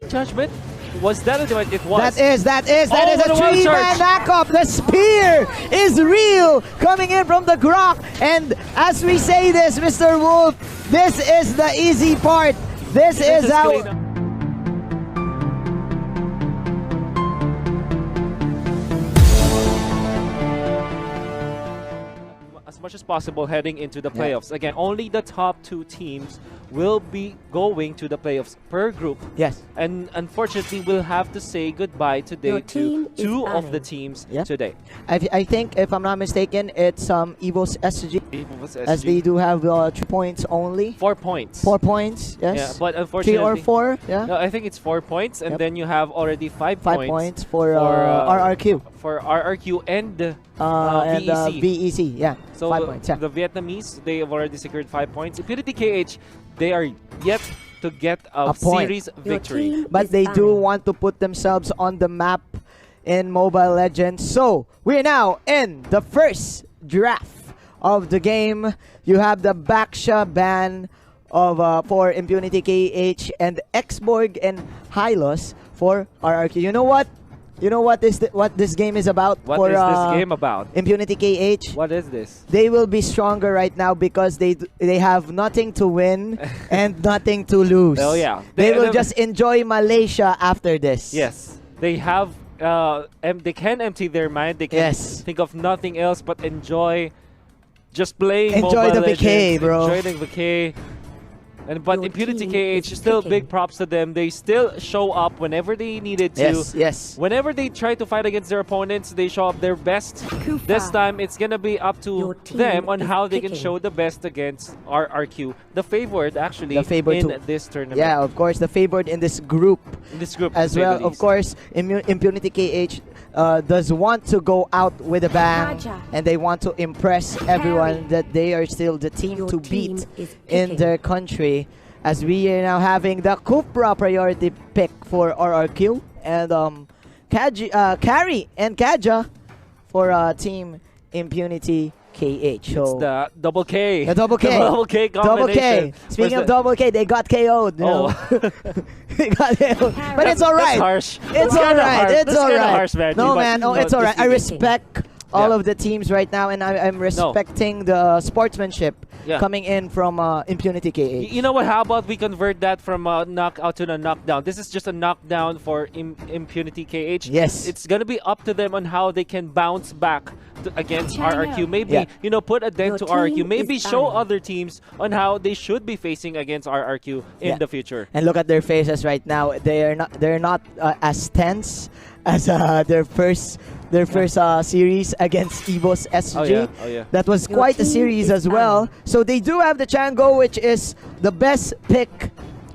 Judgment? Was that a divine? It was. That is a three-man knockup. The spear is real, coming in from the Grok. And as we say this, Mr. Wolf, this is the easy part. This is how... As much as possible heading into the playoffs. Again, only the top 2 teams will be going to the playoffs per group. Yes. And unfortunately, we'll have to say goodbye today to 2 of the teams today. I think, if I'm not mistaken, it's EVO's SG. EVO's SG. As they do have 3 points only. 4 points. 4 points, yes. Yeah, but unfortunately... 3 or 4, yeah. No, I think it's 4 points, and then you have already 5 points for RRQ. For RRQ and VEC, yeah. So 5 points, yeah. The Vietnamese, they have already secured 5 points. Impunity KH, they are yet to get a series victory. But they do want to put themselves on the map in Mobile Legends. So we're now in the first draft of the game. You have the Baksha ban of for Impunity KH and Xborg and Hylos for RRQ. You know what? You know what this game is about? What is this game about? Impunity KH. What is this? They will be stronger right now because they they have nothing to win and nothing to lose. Oh yeah. They will just enjoy Malaysia after this. Yes. They have they can empty their mind. They can think of nothing else but enjoy just playing Enjoy Mobile the vacay, Legends, bro. Enjoy the vacay. But Impunity KH, still big props to them. They still show up whenever they needed to. Yes. Whenever they try to fight against their opponents, they show up their best. This time, it's going to be up to them on how they can show the best against RRQ. The favored, actually, in this tournament. Yeah, of course, the favored in this group. In this group, as well. Of course, Impunity KH does want to go out with a bang, and they want to impress everyone that they are still the team to beat in their country. As we are now having the Cupra priority pick for RRQ and Carry and Kaja for Team Impunity KH. So it's the double K. The double K. The double K combination. Double K. Speaking of double K, they got KO'd. They got KO'd. But it's alright. Harsh. It's alright. It's alright. No, man. No, it's alright. I respect all of the teams right now, and I'm respecting the sportsmanship coming in from Impunity KH. You know what? How about we convert that from knockout to a knockdown? This is just a knockdown for Impunity KH. Yes. It's going to be up to them on how they can bounce back against RRQ. Maybe, you know, put a dent to RRQ. Maybe show other teams on how they should be facing against RRQ in the future. And look at their faces right now. They're not as tense as their first series against EVO's SG. Oh yeah. That was quite a series as well. So they do have the Chango, which is the best pick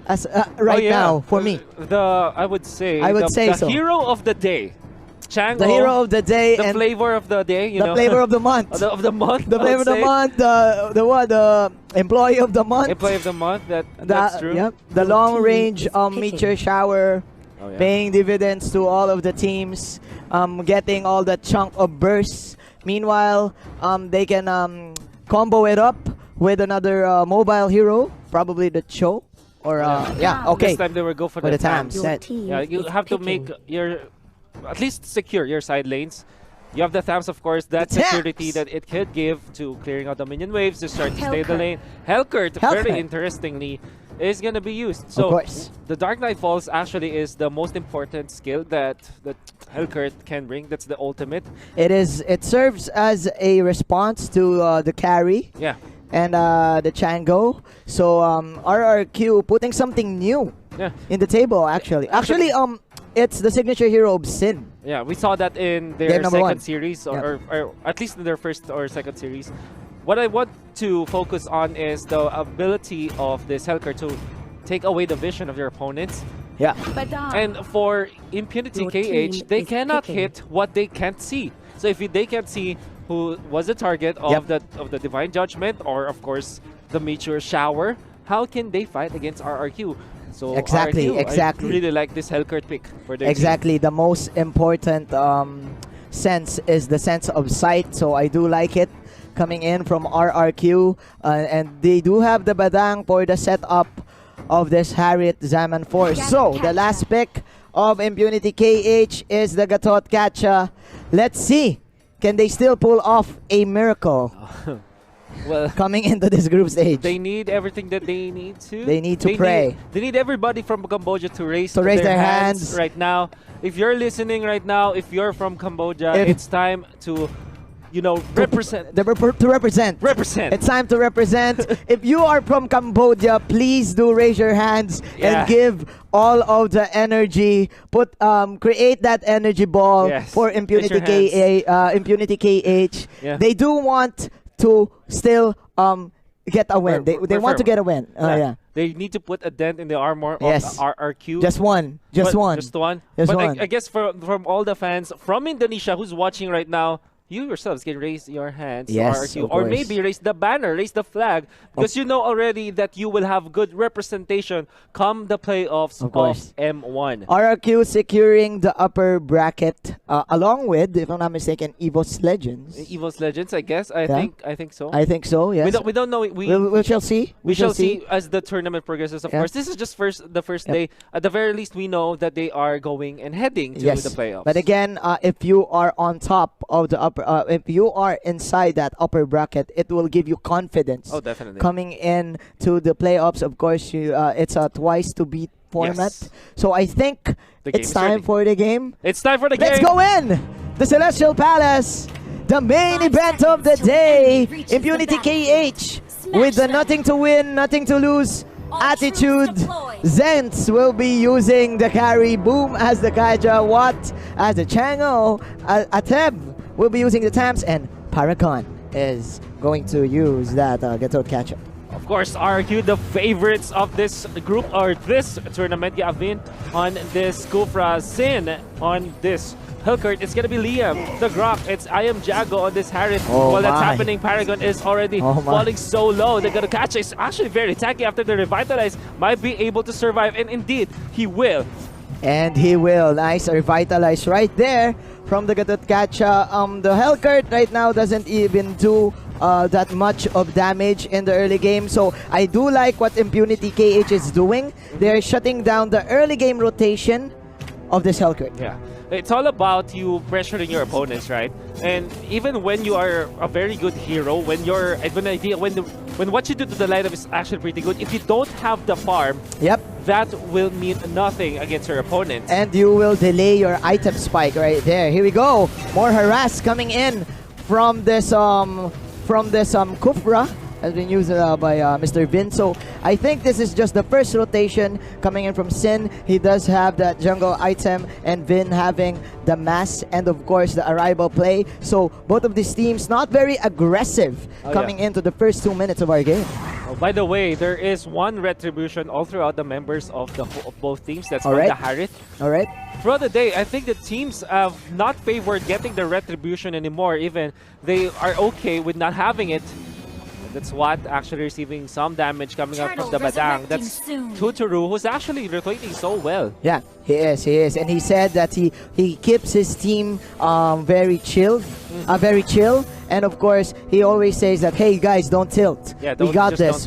as right now for me. I would say the hero of the day. Chango, the hero of the day, the and flavor of the day, the flavor of the month, the month, the flavor of the month, the employee of the month, employee of the month. That's true. Yep, the long range meteor shower, paying dividends to all of the teams, getting all the chunk of bursts. Meanwhile, they can combo it up with another mobile hero, probably the Cho, or okay. This time they will go for the TAMs. Yeah, you have to make your at least secure your side lanes. You have the TAMs, of course, that security that it could give to clearing out the minion waves to start to stay the lane. Hellcurt, very interestingly, is going to be used. So the Dark Knight Falls actually is the most important skill that Hellcurt can bring. That's the ultimate. It serves as a response to the carry. Yeah. And the Chango. So RRQ putting something new in the table, actually. It's the signature hero of Sin. Yeah, we saw that in their second series, or at least in their first or second series. What I want to focus on is the ability of this Hellcurt to take away the vision of your opponents. Yeah. And for Impunity KH, they cannot hit what they can't see. So if they can't see who was the target of the Divine Judgment, or of course the Meteor Shower, how can they fight against RRQ? So exactly. I really like this Hellcurt pick for their team. The most important sense is the sense of sight. So I do like it coming in from RRQ, and they do have the Badang for the setup of this Harriet Zaman Force. So, the last pick of Impunity KH is the Gatot Kacha. Let's see, can they still pull off a miracle? Well, coming into this group stage, they need everything that they need to. They need to pray. They need everybody from Cambodia to raise their hands right now. If you're listening right now, if you're from Cambodia, it's time to, you know, represent. Represent. It's time to represent. If you are from Cambodia, please do raise your hands and give all of the energy. Create that energy ball for Impunity Impunity KH. Yeah. They do want to still get a win. They want to get a win. They need to put a dent in the armor of RRQ. Just one. Just one. I guess from all the fans from Indonesia who's watching right now, you yourselves can raise your hands to RRQ, or maybe raise the banner, raise the flag, because you know already that you will have good representation come the playoffs of M1. RRQ securing the upper bracket along with, if I'm not mistaken, EVOS Legends. EVOS Legends, I guess. I think so. I think so. Yes. We don't know. We shall see. We shall see as the tournament progresses. Of course, this is just the first day. At the very least, we know that they are going and heading to the playoffs. But again, if you are on top of the upper, if you are inside that upper bracket, it will give you confidence. Oh, definitely. Coming in to the playoffs, of course, it's a twice to beat format. So I think it's time for the game. It's time for the game. Let's go in. The Celestial Palace, the main event of the day. Impunity KH with the nothing to win, nothing to lose attitude. Zents will be using the carry. Boom as the Kaja. Watt as the Chango. Ateb will be using the Tams, and Paragon is going to use that Gatot Kacha. Of course, RRQ, the favorites of this group or this tournament. Yavin on this Kufra, Sin on this Hilkert. It's gonna be Liam, the Grok. It's I am Jago on this Harris. While that's happening, Paragon is already falling so low. They're gonna catch it. It's actually very tanky after the Revitalize. Might be able to survive, and indeed, he will. And he will. Nice Revitalize right there from the Gatot Kacha. The Hellcurt right now doesn't even do that much of damage in the early game. So I do like what Impunity KH is doing. They're shutting down the early game rotation of this Hellcurt. Yeah. It's all about you pressuring your opponents, right? And even when you are a very good hero, when what you do to the lineup is actually pretty good, if you don't have the farm, that will mean nothing against your opponent. And you will delay your item spike right there. Here we go. More harass coming in from this Kufra. Has been used by Mr. Vin. So I think this is just the first rotation coming in from Sin. He does have that jungle item, and Vin having the mass and of course the arrival play. So both of these teams not very aggressive coming into the first 2 minutes of our game. Oh, by the way, there is one retribution all throughout the members of both teams. That's from the Harith. Alright. Throughout the day, I think the teams have not favored getting the retribution anymore. Even they are okay with not having it. That's what actually receiving some damage coming up from the Badang. That's Tuturu, who's actually rotating so well. Yeah, he is. And he said that he keeps his team very chill. And of course, he always says that, hey guys, don't tilt. Yeah, we got this.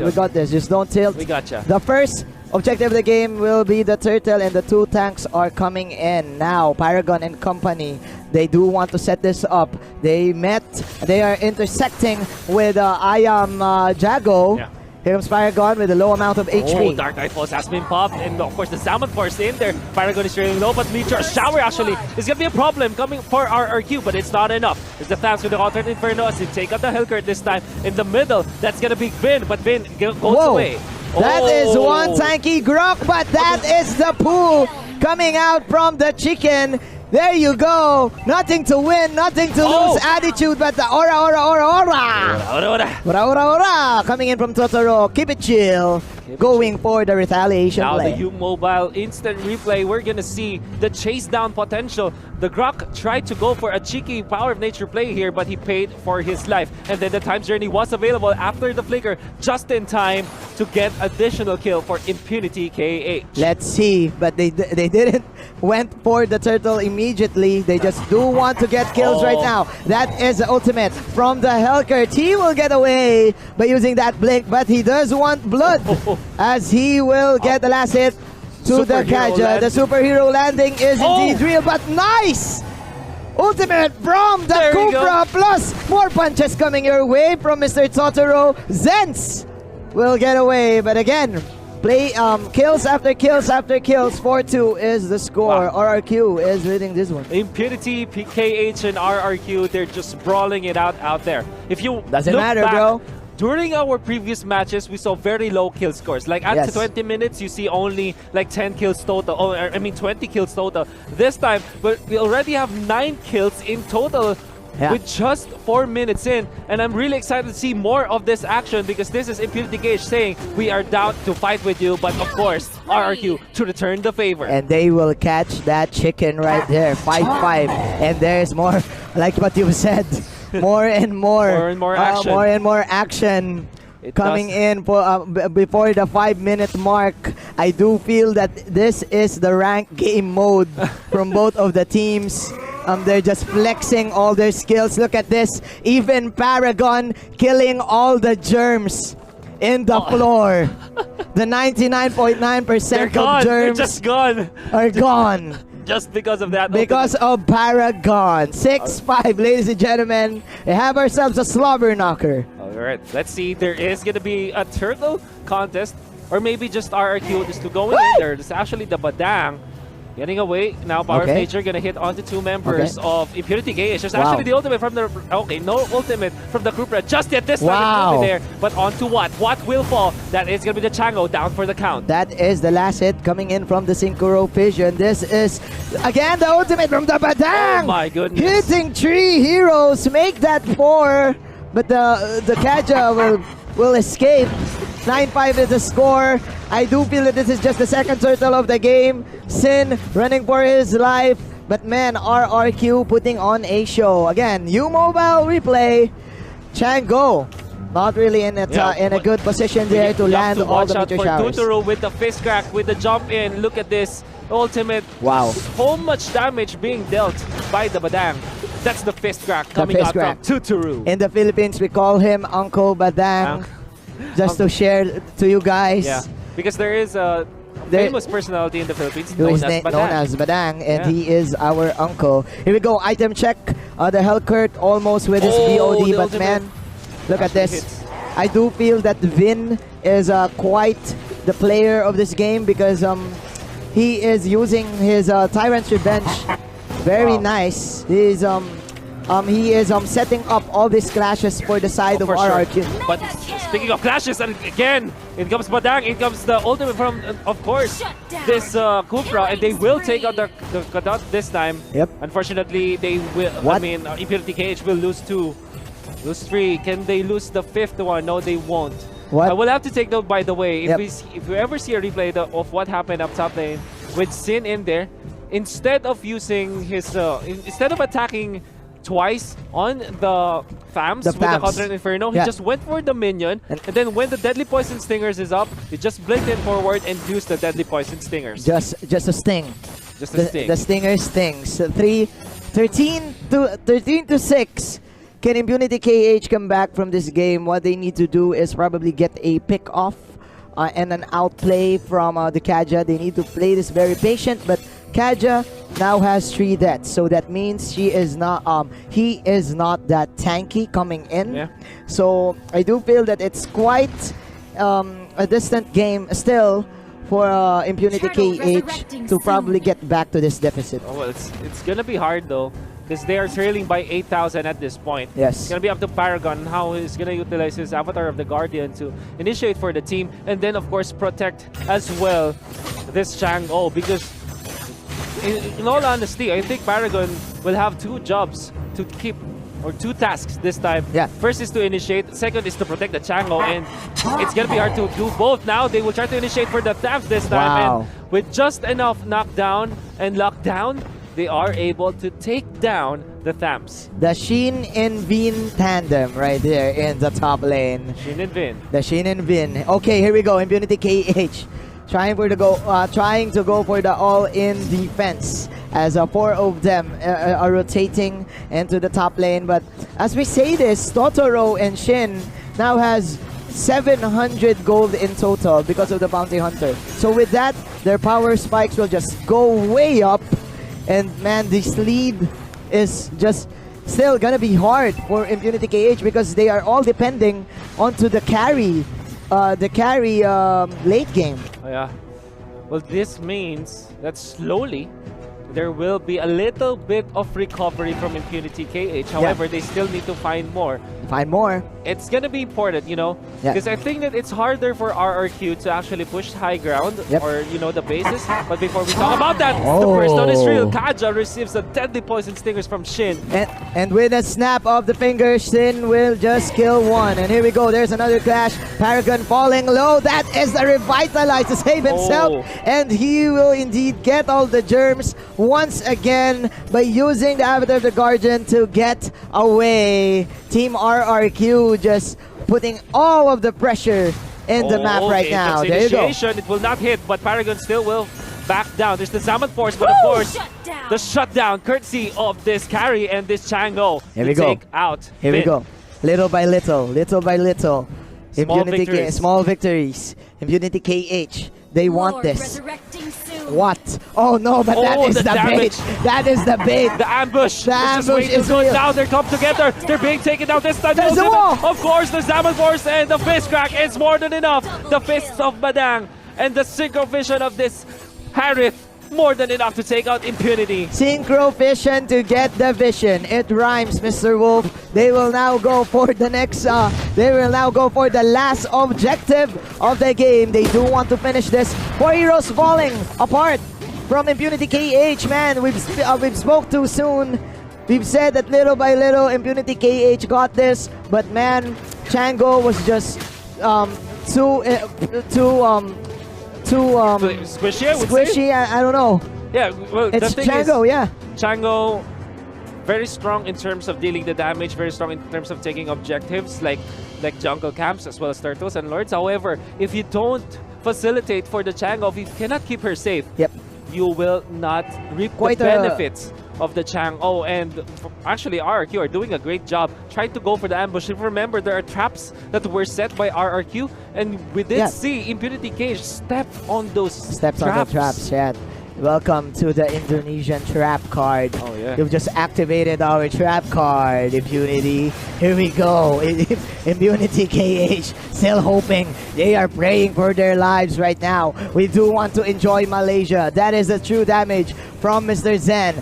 Just don't tilt. We gotcha. The first objective of the game will be the turtle, and the 2 tanks are coming in now. Paragon and company, they do want to set this up. They are intersecting with I am Jago. Yeah. Here comes Paragon with a low amount of HP. Oh, Dark Rifles has been popped, and of course the Salmon Force in there. Paragon is trailing low, but Meteor Shower actually is going to be a problem coming for RRQ, but it's not enough. There's the Thames with the alternate Inferno as they take out the Hellcurt this time. In the middle, that's going to be Vin, but Vin goes away. That is one tanky Grok, but that is the pool coming out from the chicken. There you go. Nothing to win, nothing to lose attitude, but the aura. Coming in from Totoro. Keep it chill. Going for the retaliation play. Now the U-Mobile instant replay. We're going to see the chase down potential. The Grok tried to go for a cheeky Power of Nature play here, but he paid for his life. And then the Time Journey was available after the flicker, just in time to get additional kill for Impunity KH. Let's see, but they didn't went for the turtle immediately. They just do want to get kills right now. That is the ultimate from the Hellcurt. He will get away by using that blink, but he does want blood. as he will get the last hit to the Kaja. The superhero landing is indeed real, but nice! Ultimate from the Cobra, plus more punches coming your way from Mr. Totoro. Zens will get away, but again, kills after kills after kills. 4-2 is the score. RRQ is leading this one. Impunity, PKH, and RRQ, they're just brawling it out there. If you doesn't look matter, back, bro. During our previous matches, we saw very low kill scores. Like at 20 minutes, you see only like 10 kills total. Oh, I mean 20 kills total. This time, but we already have 9 kills in total with just 4 minutes in. And I'm really excited to see more of this action because this is Impunity Gage saying we are down to fight with you, but of course, RRQ to return the favor. And they will catch that chicken right there. 5-5. And there's more, like what you said. More and more action. More and more action coming in for, before the 5-minute mark. I do feel that this is the ranked game mode from both of the teams. They're just flexing all their skills. Look at this. Even Paragon killing all the germs in the floor. The 99.9% of germs they're just gone. Are gone. Just because of that. Because of Paragon. 6-5, ladies and gentlemen. We have ourselves a slobber knocker. Alright, let's see. There is going to be a turtle contest. Or maybe just RRQ just to go in there. It's actually the Badang getting away. Now Power of Nature going to hit onto 2 members of Impunity Gage. There's actually the ultimate from the... Okay, no ultimate from the Krupra just yet. This time it's there. But onto what? What will fall? That is going to be the Chango down for the count. That is the last hit coming in from the Synchro Vision. This is, again, the ultimate from the Badang! Oh my goodness. Hitting 3 heroes. Make that 4. But the Kaja will escape. 9-5 is the score. I do feel that this is just the second turtle of the game. Sin running for his life. But man, RRQ putting on a show. Again, U-Mobile replay. Chango not really in a good position there to land all the meteor showers. Totoro with the fist crack, with the jump in. Look at this ultimate. Wow. So much damage being dealt by the Badang. That's the fist crack coming out from Totoro. In the Philippines, we call him Uncle Badang. Just to share to you guys. Yeah, because there is a famous personality in the Philippines known as Badang, and he is our uncle. Here we go, item check. The Hellcurt almost with his BOD, but man, look at this. I do feel that Vin is quite the player of this game because he is using his Tyrant's Revenge. Very nice. He is setting up all these clashes for the side of RRQ. Sure. But speaking of clashes, and again, it comes Badang, it comes the ultimate from, of course, this Kufra, and they will take out the Kadot this time. Yep. Unfortunately, they will. I mean, Impunity Cage will lose 2, lose 3. Can they lose the 5th one? No, they won't. What? I will have to take note, by the way, if we ever see a replay of what happened up top lane with Sin in there, instead of using his, instead of attacking twice on the Fams with the Counter Inferno, he just went for the minion, and then when the Deadly Poison Stingers is up, he just blinked in forward and used the Deadly Poison Stingers. Just a sting. Just a sting. The stinger stings. 13 to 6. Can Impunity KH come back from this game? What they need to do is probably get a pick off and an outplay from the Kaja. They need to play this very patient, but Kaja now has 3 deaths, so that means he is not that tanky coming in. Yeah. So I do feel that it's quite a distant game still for Impunity KH to probably get back to this deficit. Oh, well, it's gonna be hard though, because they are trailing by 8,000 at this point. Yes. It's gonna be up to Paragon how he's gonna utilize his Avatar of the Guardian to initiate for the team, and then of course protect as well this Chango, because in all honesty, I think Paragon will have 2 jobs to keep, or 2 tasks this time. Yeah. First is to initiate, second is to protect the Chango, and it's gonna be hard to do both. Now they will try to initiate for the Thams this time, and with just enough knockdown and lockdown, they are able to take down the Thams. The Shin and Vin tandem right there in the top lane. Shin and Vin. The Shin and Vin. Okay, here we go. Impunity KH trying to go for the all-in defense as 4 of them are rotating into the top lane. But as we say this, Totoro and Shin now has 700 gold in total because of the bounty hunter. So with that, their power spikes will just go way up. And man, this lead is just still gonna be hard for Impunity KH because they are all depending onto the carry late game. Oh, yeah. Well, this means that slowly there will be a little bit of recovery from Impunity KH. However, they still need to find more. Find more. It's gonna be important, you know, because I think that it's harder for RRQ to actually push high ground or, you know, the bases. But before we talk about that, the first one is real. Kaja receives a deadly poison stingers from Shin. And with a snap of the finger, Shin will just kill one. And here we go. There's another clash. Paragon falling low. That is the revitalize to save himself. And he will indeed get all the germs once again by using the Avatar of the Guardian to get away. Team RRQ just putting all of the pressure in the map right now. There you go. It will not hit, but Paragon still will back down. There's the Zaman Force, but of course, the shutdown courtesy of this carry and this Chango to take out. Here we go. Little by little, little by little. Small victories. Impunity KH. They want this. What? Oh no, but that is the bait. That is the bait. The ambush. The ambush is going down. They come together. They're being taken down this time. There's the wall. Of course, the Zaman Force and the Fist Crack. It's more than enough. The Fists of Badang and the Synchro Vision of this Harith. More than enough to take out Impunity. Synchro Vision to get the vision. It rhymes, Mr. Wolf. They will now go for the next. They will now go for the last objective of the game. They do want to finish this. 4 heroes falling apart from Impunity KH. Man, we've spoke too soon. We've said that little by little Impunity KH got this, but man, Chango was just too squishy. I don't know. Yeah, well, it's the thing Chango. Is, Chango, very strong in terms of dealing the damage, very strong in terms of taking objectives like jungle camps as well as turtles and lords. However, if you don't facilitate for the Chango, if you cannot keep her safe, you will not reap the benefits of the Chango. And actually, RRQ are doing a great job trying to go for the ambush. If you remember, there are traps that were set by RRQ, and we did see Impunity KH step on those traps. On the traps, Welcome to the Indonesian trap card. Oh yeah. You've just activated our trap card, Impunity. Here we go. Impunity KH still hoping. They are praying for their lives right now. We do want to enjoy Malaysia. That is the true damage from Mr. Zen.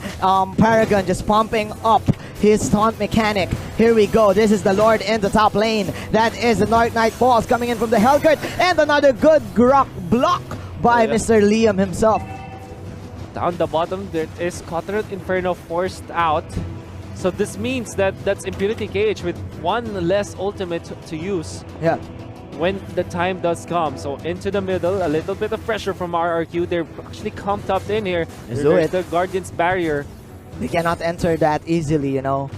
Paragon just pumping up his taunt mechanic. Here we go. This is the Lord in the top lane. That is the Dark Knight Falls coming in from the Hellcurt. And another good Grok block by Mr. Liam himself. Down the bottom, there is Cotterate Inferno forced out. So this means that that's Impunity KH with one less ultimate to use. When the time does come. So into the middle, a little bit of pressure from RRQ. They're actually camped up in here. There's the Guardian's barrier. They cannot enter that easily, you know.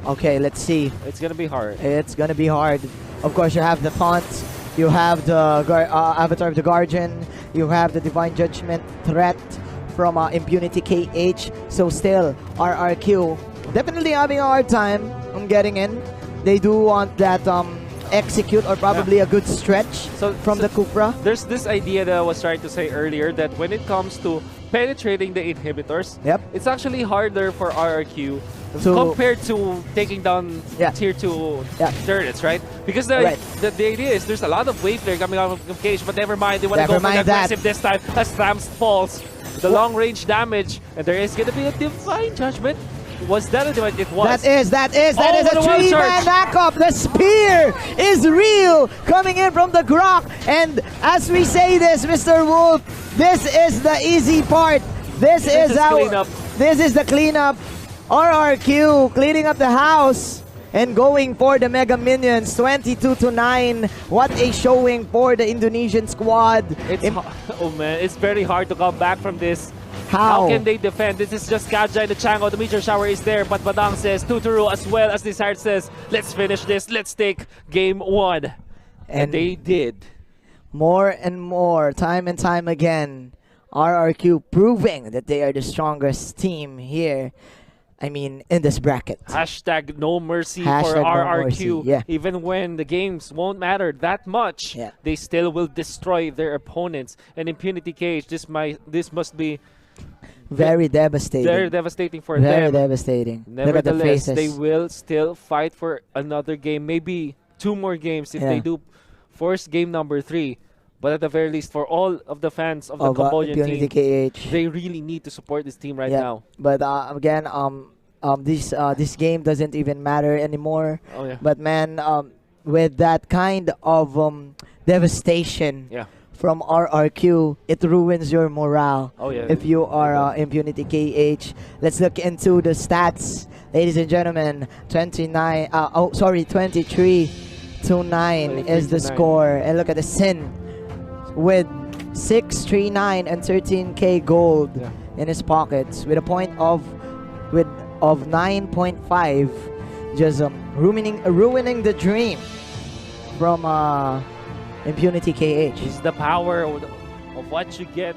Okay, let's see. It's gonna be hard. It's gonna be hard. Of course, you have the taunts. You have the Avatar of the Guardian. You have the Divine Judgment threat from Impunity KH. So still, RRQ definitely having a hard time on getting in. They do want that execute or probably a good stretch from the Kupra. There's this idea that I was trying to say earlier that when it comes to penetrating the inhibitors, it's actually harder for RRQ compared to taking down tier 2 turrets, right? Because the idea is there's a lot of wave flare coming out of KH, but never mind, they want to go for the aggressive this time as Stamps falls. The long range damage, and there is going to be a Divine Judgment. Was that a Divine? It was. That is a 3-man knockup. The spear is real coming in from the Grok. And as we say this, Mr. Wolf, this is the easy part. This is the cleanup. RRQ cleaning up the house and going for the Mega Minions, 22-9. What a showing for the Indonesian squad. Oh man, it's very hard to come back from this. How can they defend? This is just Kaja and the Chango. The Meteor Shower is there, but Badang says, Tuturu as well as Desire says, let's finish this. Let's take game 1. And they did. More and more, time and time again, RRQ proving that they are the strongest team here. I mean, in this bracket. Hashtag no mercy for Hashtag no RRQ. mercy, yeah. Even when the games won't matter that much, Yeah. they still will destroy their opponents. And Impunity Cage, this must be Very devastating. very devastating for Very them. devastating. Look at the Nevertheless, faces. they will still fight for another game, maybe 2 more games if Yeah. they do force game number 3. But at the very least, for all of the fans of the of Cambodian Impunity team, KH. they really need to support this team right Yeah. now. But again, this game doesn't even matter anymore. Oh yeah. But man, with that kind of devastation Yeah. from RRQ, it ruins your morale. Oh yeah. If you are Impunity KH, let's look into the stats, ladies and gentlemen. 23 to 9 is the 23-9. score, and look at the Sin with 639 and 13k gold Yeah. in his pockets with a point of 9.5, just ruining the dream from Impunity KH. It's the power of what you get